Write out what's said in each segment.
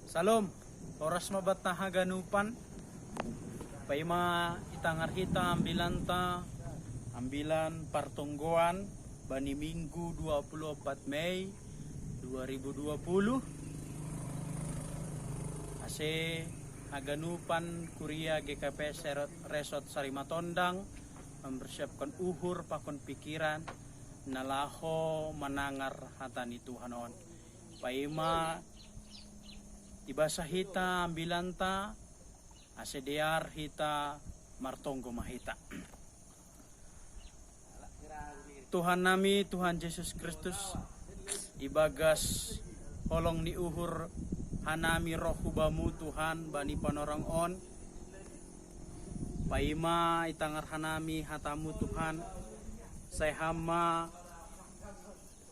Salom, oras mabat na haganupan. Paima itangar kita ambilan partungguan bani Minggu 24 Mei 2020. Ase haganupan Kuria GKP Resort Sarimatondang mempersiapkan uhur pakon pikiran nalaho manangar hatani Tuhan on. Paima ibasa hita ambilanta asedear hita martonggo mahita. Tuhan nami, Tuhan Yesus Kristus, ibagas holong ni uhur hanami roh hubamu Tuhan bani panorang on. Paima itangar hanami hatamu Tuhan, say hama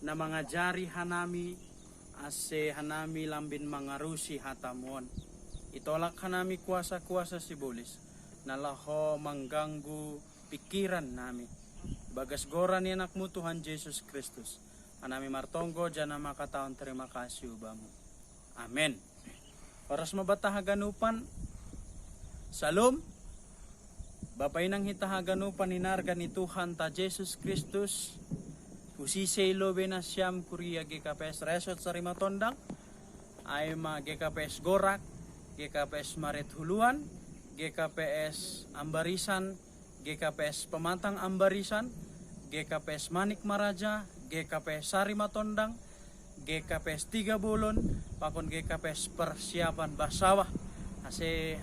na mangajari hanami ase hanami lambin mangarusi hatamon. Itolak hanami kuasa-kuasa sibulis nalaho mengganggu pikiran nami. Bagas goran ni anakmu Tuhan Yesus Kristus. Anami martonggo jana makataon terima kasih ubamu. Amen. Oras mabatahaganupan. Salom. Bapay nang hitahaganupan inarga ni Tuhan ta Yesus Kristus. Usisay lobe na siyam Kuria GKPS Resort Sarimatondang ay GKPS Gorak, GKPS Maret Huluan, GKPS Ambarisan, GKPS Pematang Ambarisan, GKPS Manik Maraja, GKPS Sarimatondang, GKPS Tiga Bulon, pakon GKPS Persiapan Basawah. Ase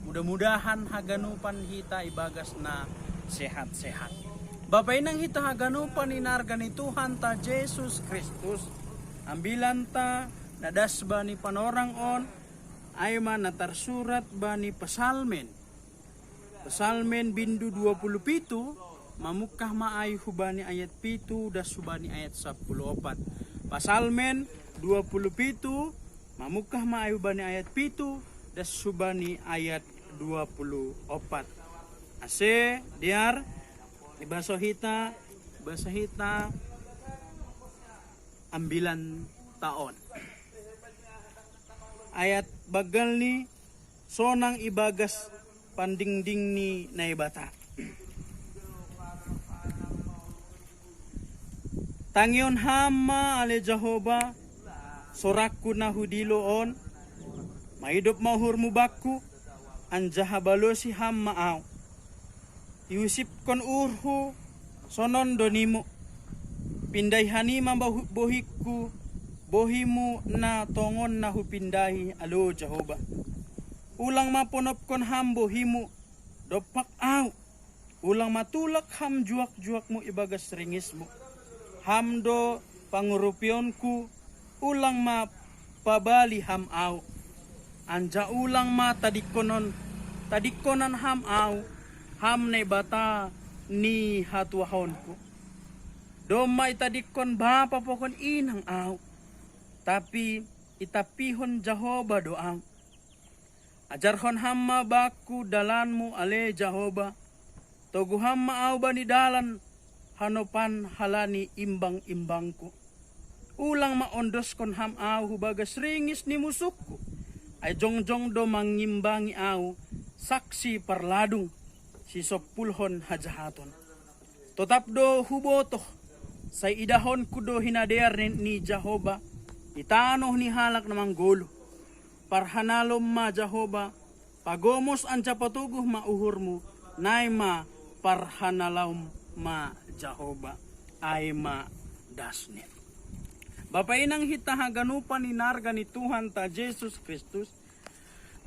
mudah-mudahan haganupan hita ibagas na sehat-sehat. Bapay nang hita haganupan inarga ni Tuhan ta Jesus Kristus. Ambilan ta nadas ba ni panorang on ay man natarsurat ba ni pasalmen. Pasalmen bindu 27 mamukah maay hubani ayat 7 das hubani ayat 14. Pasalmen 27 mamukah maay hubani ayat 7 das hubani ayat 24. Ase diar Ibasa hita ambilan taon. Ayat bagal ni sonang ibagas pandingding ni naibata. Tangyon hama ale Jehovah sorakku na hudiloon maidop mahur mubakku anjahabalo si hama aw. Iusip kon urhu sonon donimu pinday hanima bohiku bohimu na tongon na hupindahi alo Jehovah. Ulang maponop kon ham bohimu dopak aw. Ulang matulak ham juak-juak mo ibagas ringis mo. Hamdo pangurupionku ulang mapabali ham aw. Anja ulang ma tadikonan ham aw. Ham na bata ni hatuahon ko. Domay tadikon bapa po kon inang aw. Tapi itapihon Jehovah doang. Ajarhon hamma baku dalanmu ale Jehovah. Togu hamma aw ba ni dalan hanopan halani imbang-imbangku. Ulang maondos kon ham aw hubagas ringis ni musukku. Ay jongjong do mangimbangi aw saksi parladung. Si sopulhon hajahaton. Totap do hubotoh. Say idahon kudo hinadear ni Jehovah. Itanoh ni halak namang golo. Parhanalom ma Jehovah. Pagomos anca patuguh mauhur mo. Naima parhanalom ma Jehovah. Ay ma dasnet. Bapay nang hitahaganupan ni narga ni Tuhan ta Jesus Kristus.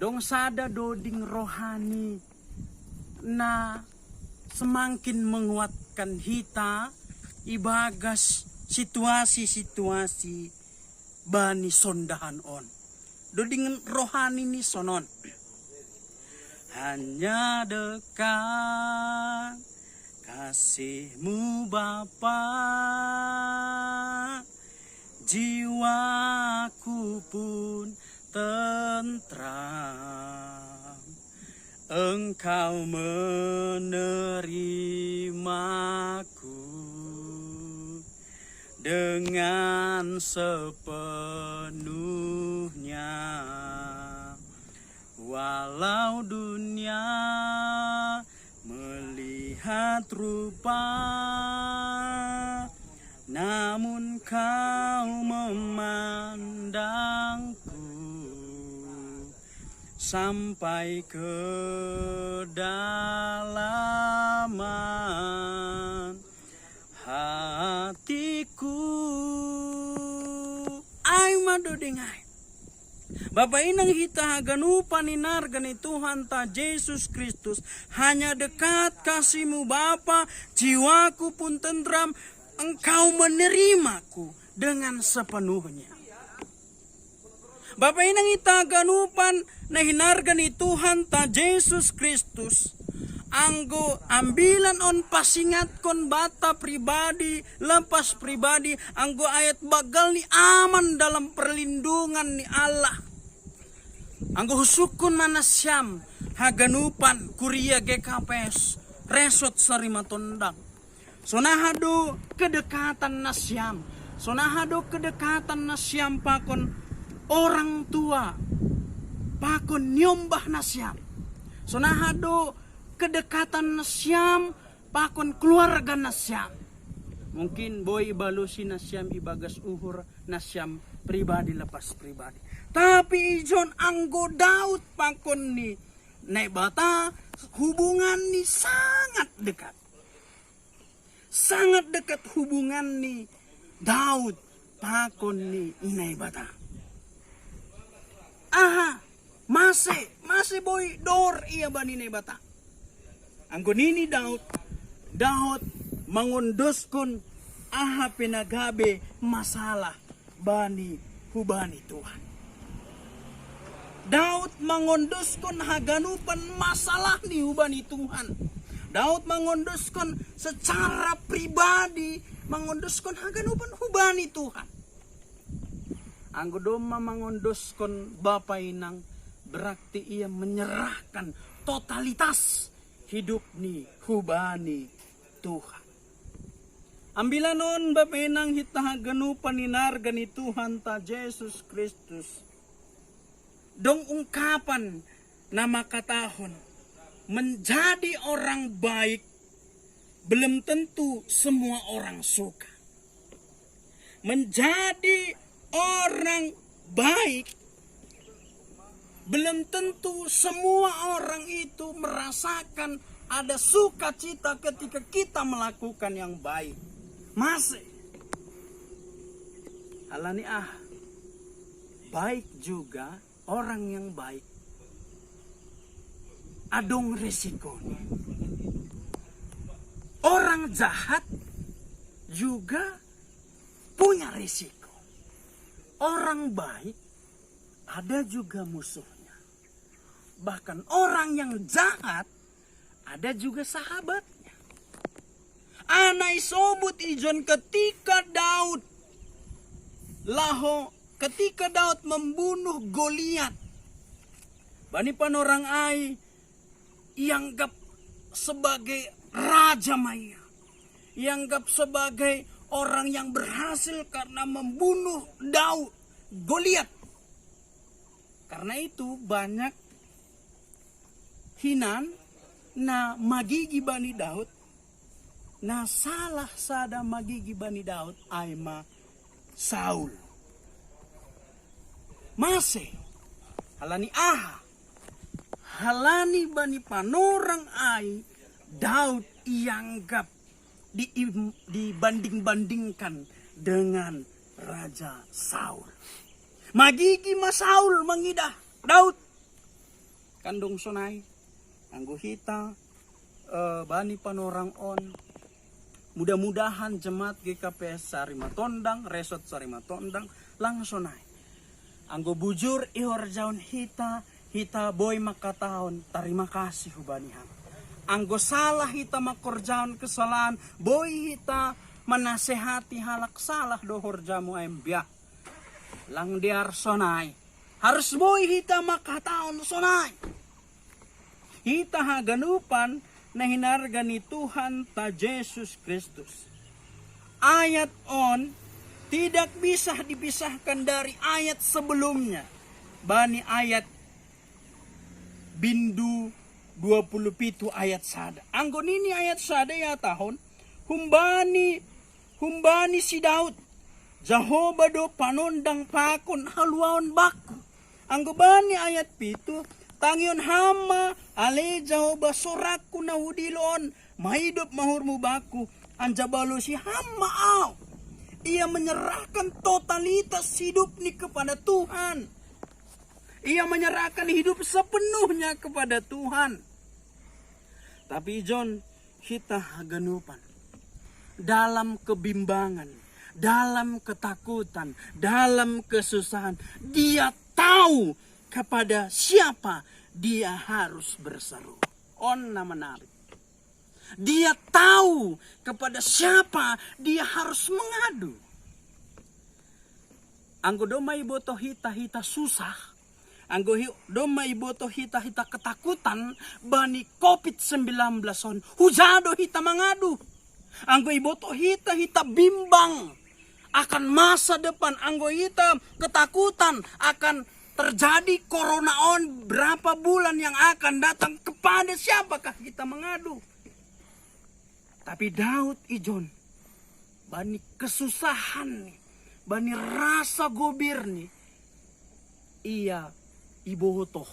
Dong sada doding rohani na semakin menguatkan hita ibagas situasi-situasi bani sondahan on. Doding rohani ni sonon. Hanya dekat kasihmu Bapa, jiwaku pun tentram. Engkau menerimaku dengan sepenuhnya. Walau dunia melihat rupa, namun kau memandangku sampai ke dalaman hatiku. Ay madodengai. Bapak inang hita ganupan inar gani Tuhan ta Yesus Kristus, hanya dekat kasihmu Bapa, jiwaku pun tentram, engkau menerimaku dengan sepenuhnya. Bapak inang hita ganupan na hinar gani Tuhan ta Yesus Kristus, anggo ambilan on pasingat kon bata pribadi, lepas pribadi, anggo ayat bagal ni aman dalam perlindungan ni Allah. Anggo husukun manasyam haganupan kuria GKPS resot sarima tondang. Sonahado kedekatan nasyam, sonahado kedekatan nasyam pakon orang tua, pakon nyombah nasyam. Sonahado kedekatan nasyam pakon keluarga nasyam. Mungkin boy balusi nasyam ibagas uhur nasyam pribadi lepas pribadi. Tapi ijon anggo Daud pakon ni nebata hubungan ni sangat dekat. Sangat dekat hubungan ni Daud pakon ni nebata. Aha, masih boy dor iya bani nebata. Anggo nini Daud mangondoskon aha pinagabe masalah bani hubani Tuhan. Daud mangondoskan haganupan masalah ni hubani Tuhan. Daud mangondoskan secara pribadi, mangondoskan haganupan hubani Tuhan. Anggo doma mangondoskan Bapa inang, berarti ia menyerahkan totalitas hidup ni hubani Tuhan. Ambilanon Bapa inang hita haganupan inarga ni Tuhan ta Yesus Kristus. Dong ungkapan na makatahon, menjadi orang baik belum tentu semua orang suka. Menjadi orang baik belum tentu semua orang itu merasakan ada sukacita ketika kita melakukan yang baik. Masih alani baik juga orang yang baik adong resikonya. Orang jahat juga punya risiko. Orang baik ada juga musuhnya. Bahkan orang yang jahat ada juga sahabatnya. Anai sobut ijon ketika Daud membunuh Goliat, bani panorang ai ianggap sebagai raja maya, ianggap sebagai orang yang berhasil karena membunuh Goliat. Karena itu banyak hinan na magigi bani Daud, na salah sada magigi bani Daud aima Saul. Masih halani bani panorang ai Daud ianggap dibanding-bandingkan dengan Raja Saul. Magigi mas Saul mengidah Daud. Kandung sonai anggo hita bani panorang on. Mudah-mudahan jemaat GKPS Sarima Tondang, resort Sarima Tondang langsung naik. Anggo bujur ihor jaun hita boy makatahon tarima kasih hubanihan. Anggo salah hita makorjaon kesalahan boy hita manasehati halak salah dohor jamu embia. Lang diar sonai. Harus boy hita makatahon sonai. Hita haganupan na hinarga ni Tuhan ta Yesus Kristus. Ayat on tidak bisa dipisahkan dari ayat sebelumnya. Bani ayat bindu 27 ayat sada. Anggo nini ayat sada ya tahun humbani si Daud Jahoba do panondang pakon haluaon baku. Anggo bani ayat pitu tangion hama ale Jahoba sorakku na hudilon mahidup mahurmu baku anjabalo si hama au. Ia menyerahkan totalitas hidup ni kepada Tuhan. Ia menyerahkan hidup sepenuhnya kepada Tuhan. Tapi John kita ganupan dalam kebimbangan, dalam ketakutan, dalam kesusahan, dia tahu kepada siapa dia harus berseru. Onna menarik. Dia tahu kepada siapa dia harus mengadu. Anggo doma iboto hita susah. Anggo doma iboto hita ketakutan bani COVID-19 on hujado hita mangadu. Anggo iboto hita bimbang akan masa depan. Anggo hita ketakutan akan terjadi corona on berapa bulan yang akan datang, kepada siapakah kita mengadu? Tapi Daud ijon bani kesusahan nih, bani rasa gobir nih, ia ibotoh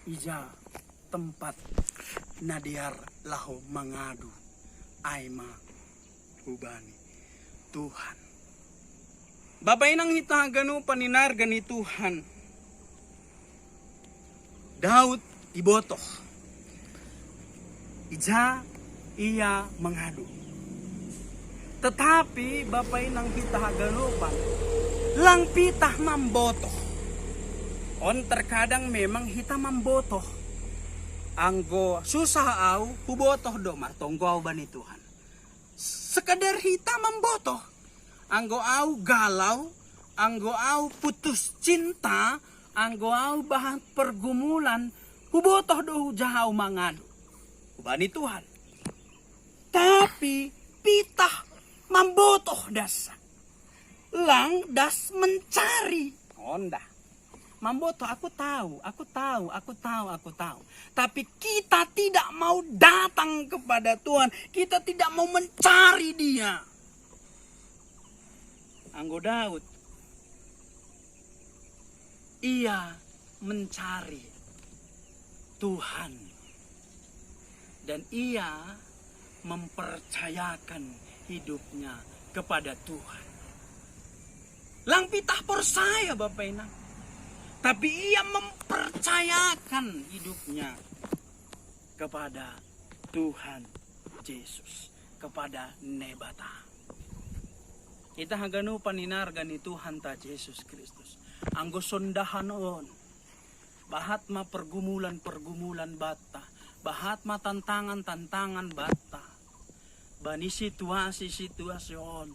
ija tempat nadiar lahu mengadu aima hubani Tuhan. Bapak inang hita ganu paninar gani Tuhan. Daud ibotoh ija ia mengadu. Tetapi Bapak inang kita hagalupan lang pitah mambotoh. On terkadang memang kita mambotoh. Anggo susah au hubotoh do martonggo bani Tuhan. Sekadar kita mambotoh. Anggo au galau, anggo au putus cinta, anggo au bahan pergumulan, hubotoh do jahau mangadu bani Tuhan. Tapi pitah mambotoh dasa. Lang das mencari. Onda. Mambotoh aku tahu. Tapi kita tidak mau datang kepada Tuhan. Kita tidak mau mencari Dia. Anggo Daud. Ia mencari Tuhan. Dan ia mempercayakan hidupnya kepada Tuhan. Lang pitah persaya Bapak Inang. Tapi ia mempercayakan hidupnya kepada Tuhan Yesus, kepada Nebata. Kita haganu paninar gani Tuhan ta Yesus Kristus. Anggo sondahan on. Bahat ma pergumulan bata. Bahat ma tantangan bata. Bani situasi on.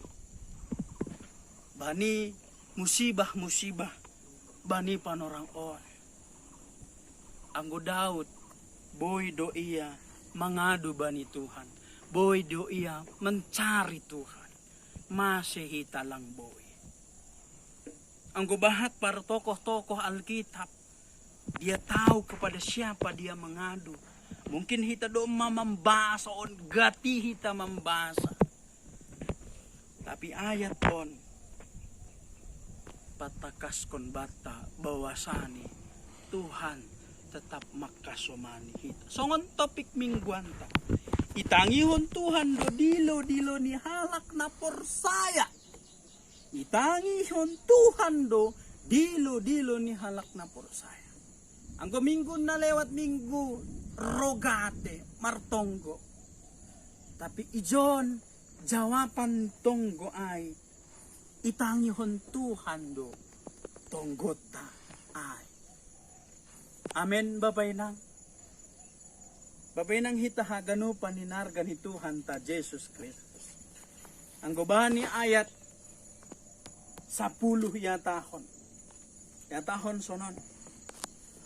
Bani musibah, bani panorang on. Anggo Daud, boy do ia mengadu bani Tuhan. Boy do ia mencari Tuhan. Masih hita lang boy. Anggo bahat para tokoh-tokoh Alkitab. Dia tahu kepada siapa dia mengadu. Mungkin hita do membahasa on gati hita membahasa. Tapi ayat on patakas kon bata bawasani Tuhan tetap makasomani hita. Songon topik mingguan ta. Itangihon Tuhan do dilo ni halak na porsaya. Itangihon Tuhan do dilo ni halak na porsaya. Anggo minggu na lewat minggu rogate martonggo. Tapi ijon jawaban tonggo ay itangihon Tuhan do tonggota ay. Amen Bapak Inang. Bapak Inang hita haganu paninargan ni Tuhan ta Jesus Kristus. Ang gubani ayat 10 yatahon. Yatahon sonon.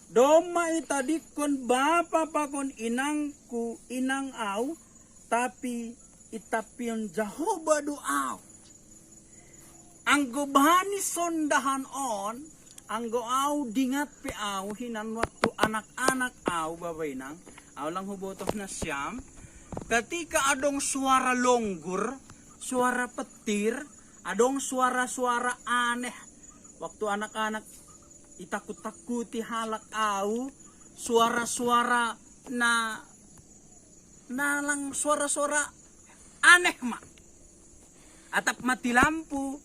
Doma itadikon bapa pakon inangku inang au tapi itapion Jehovah doaw. Ang gubani sondahan on Anggo au dingat pi au hinan waktu anak-anak au babainang. Au lang hubotoh na siyam. Ketika adong suara longgur, suara petir, adong suara-suara aneh. Waktu anak-anak itakut-takuti halak au, suara-suara lang suara-suara aneh mak. Atap mati lampu,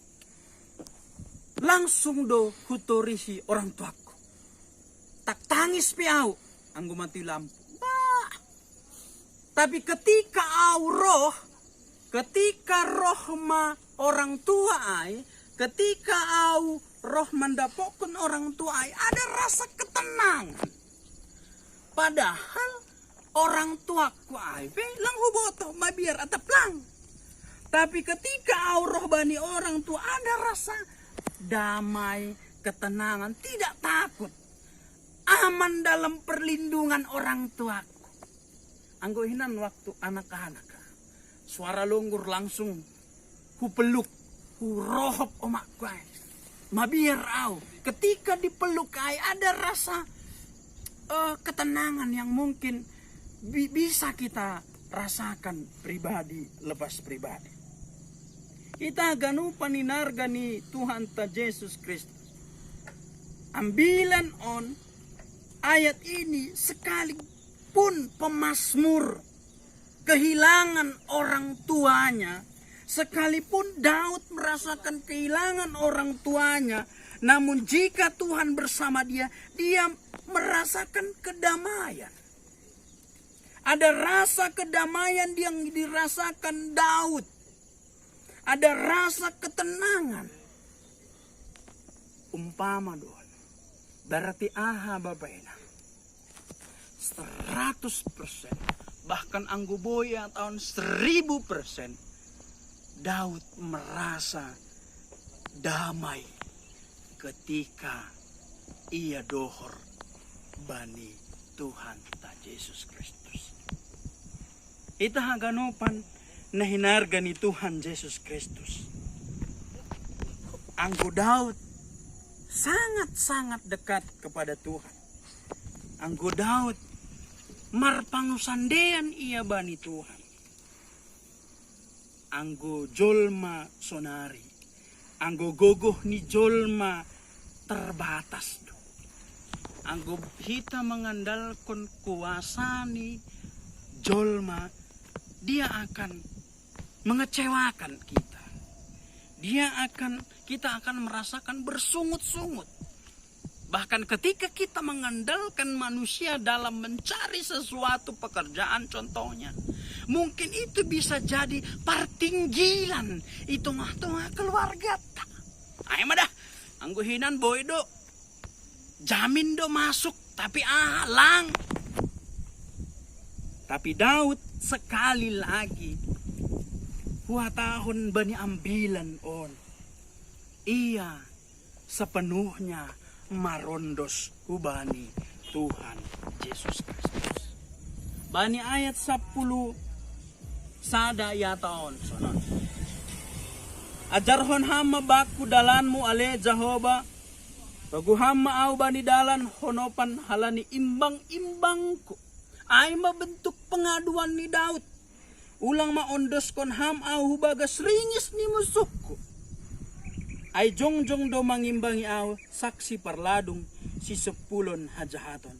langsung do hutorisi orang tuaku. Tak tangis piau, anggo mati lampu. Wah. Tapi ketika roh ma orang tua ai, ketika au roh mendapokun orang tua ai, ada rasa ketenangan. Padahal orang tuaku ai, lang huboto, mabiar atap lang. Tapi ketika au roh bani orang tua, ada rasa damai, ketenangan, tidak takut. Aman dalam perlindungan orang tuaku. Anggo hinan waktu anak-anak. Suara longgur langsung hupeluk, hurohop omakku ai. Mabiar au. Ketika dipeluk ai ada rasa ketenangan yang mungkin bisa kita rasakan pribadi lepas pribadi. Kita ganu paninar gani Tuhan ta Yesus Kristus. Ambilan on ayat ini sekalipun pemazmur kehilangan orang tuanya, sekalipun Daud merasakan kehilangan orang tuanya, namun jika Tuhan bersama dia, dia merasakan kedamaian. Ada rasa kedamaian yang dirasakan Daud. Ada rasa ketenangan. Umpama doon. Berarti Bapak Ina. 100%. Bahkan anggo boya tahun 1000%. Daud merasa damai ketika ia dohor bani Tuhan ta Yesus Kristus. Ita haganupan na hinarga ni Tuhan Yesus Kristus. Anggo Daud sangat-sangat dekat kepada Tuhan. Anggo Daud marpangusandean ia bani Tuhan. Anggo jolma sonari. Anggo gogoh ni jolma terbatas. Anggo kita mengandalkan kuasa ni jolma, dia akan mengecewakan kita. Kita akan merasakan bersungut-sungut. Bahkan ketika kita mengandalkan manusia dalam mencari sesuatu pekerjaan contohnya, mungkin itu bisa jadi partinggilan itu tengah keluarga. Ayo madah, anggo hinan boy do, jamin do masuk, tapi lang. Tapi Daud sekali lagi, tahun bani ambilan on, ia sepenuhnya marondos hubani Tuhan Yesus Kristus. Bani ayat 10 sada ya taon sonon. Ajarhon hama baku dalanmu ale Jehovah. Bagu hama au bani dalan honopan halani imbang-imbangku. Ay mabentuk pengaduan ni Daud. Ulang maondos kon ham au bagas ringis ni musuhku. Ay jongjong do mangimbangi au saksi parladung si sepulon hajahaton.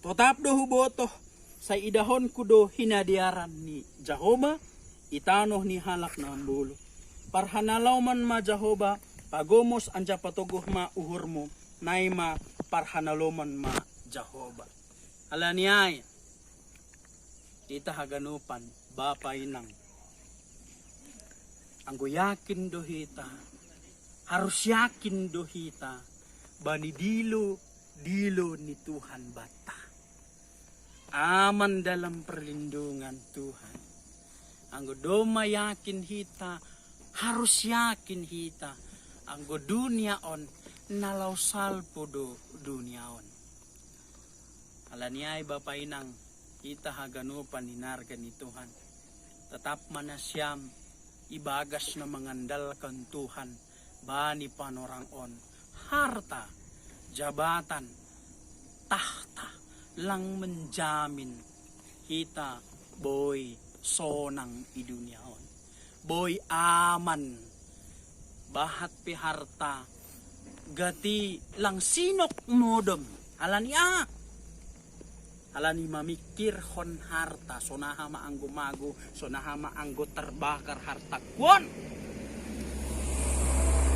Totap do hubotoh sa idahon ku do hinadiaran ni Jehovah itanoh ni halak na ambulo. Parhanalauman ma Jehovah pagomos anja patogoh ma uhurmo naima parhanaloman ma Jehovah. Alaniay kita haganupan Bapa inang. Anggo yakin do hita, harus yakin do hita, bani dilo ni Tuhan bata. Aman dalam perlindungan Tuhan. Anggo doma yakin hita, harus yakin hita. Anggo dunia on, nalau salpo do dunia on. Alaniay Bapa inang, kita haganupan hinargan ni Tuhan. Tetap manasyam ibagas na mengandalkan Tuhan bani panorang on harta, jabatan, tahta lang menjamin kita boy sonang i dunia on. Boy aman bahat pi harta gati lang sinok modem alani mamikir hon harta sonaha maanggo mago sonaha maanggo terbakar harta kuon.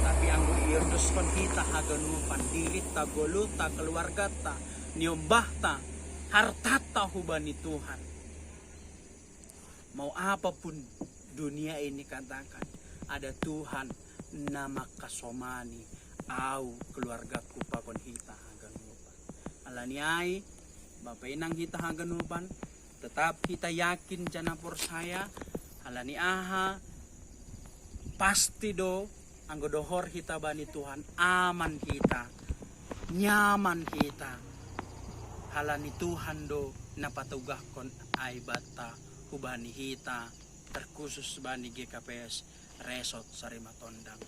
Tapi anggo iurdos kon kita haganupan diri ta golo ta keluarga ta niombah ta harta ta hubani Tuhan. Mau apapun dunia ini katakan ada Tuhan nama kasomani au keluargaku pakon hita haganupan. Alaniai Bapak inang kita haganupan tetap kita yakin jana saya alani aha pasti do anggo dohor kita bani Tuhan aman kita nyaman kita halani Tuhan do napatugahkon ay bata hubani hita terkhusus bani GKPS Resort Sarimatondang.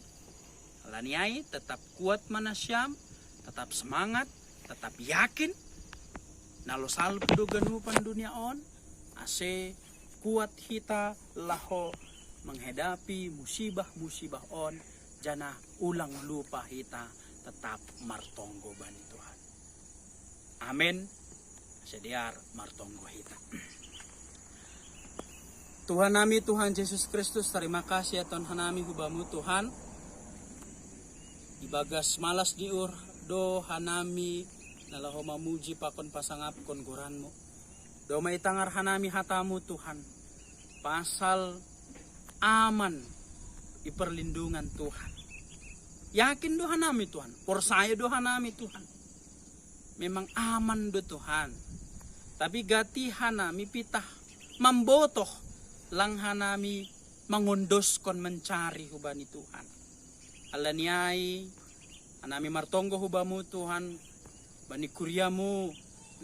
Alani ay tetap kuat manasyam, tetap semangat, tetap yakin nalo saldo ganupan dunia on ase kuat hita laho menghadapi musibah-musibah on jana ulang lupa hita tetap martonggo bani Tuhan. Amin. Sediar martonggo hita. Tuhan nami Tuhan Yesus Kristus, terima kasih ya Tuhan hanami hubamu Tuhan. Ibagas malas diur do hanami nalaho mamuji pakon pasangap kon goranmu. Do maitangar hanami hatamu Tuhan. Pasal aman iperlindungan Tuhan. Yakin do hanami Tuhan. Persaya do hanami Tuhan. Memang aman do Tuhan. Tapi gati hanami pitah mambotoh lang hanami mangundos kon mencari hubani Tuhan. Alaniai hanami martonggo hubamu Tuhan. Bani kuryamu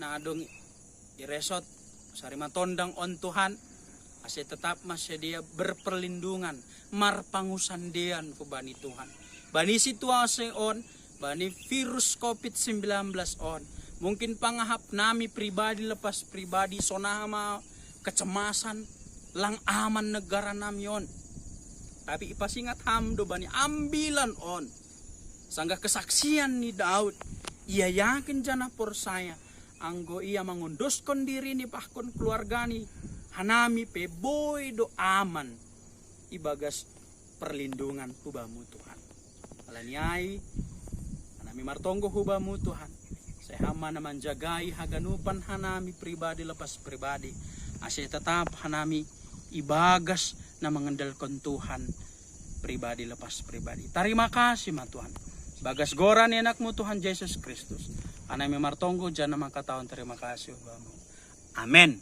na adong iresot Sarimatondang on Tuhan ase tetap masih dia berperlindungan marpangusandean ku bani Tuhan bani situasi on bani virus COVID-19 on mungkin pangahap nami pribadi lepas pribadi sonama kecemasan lang aman negara nami on tapi ipasingat hamdo bani ambilan on sangga kesaksian ni Daud ia yakin jana persaya anggo ia mengunduskan diri ni pakon keluargani hanami pe boy do aman ibagas perlindungan hubamu Tuhan. Alaniai hanami martonggo hubamu Tuhan. Sehama na manjagai haganupan hanami pribadi lepas pribadi. Ase tetap hanami ibagas na mengandalkan Tuhan pribadi lepas pribadi. Terima kasih ma Tuhan. Bagas goran enakmu Tuhan Yesus Kristus. Hanami martonggo jana makataon terima kasih hubamu. Amin.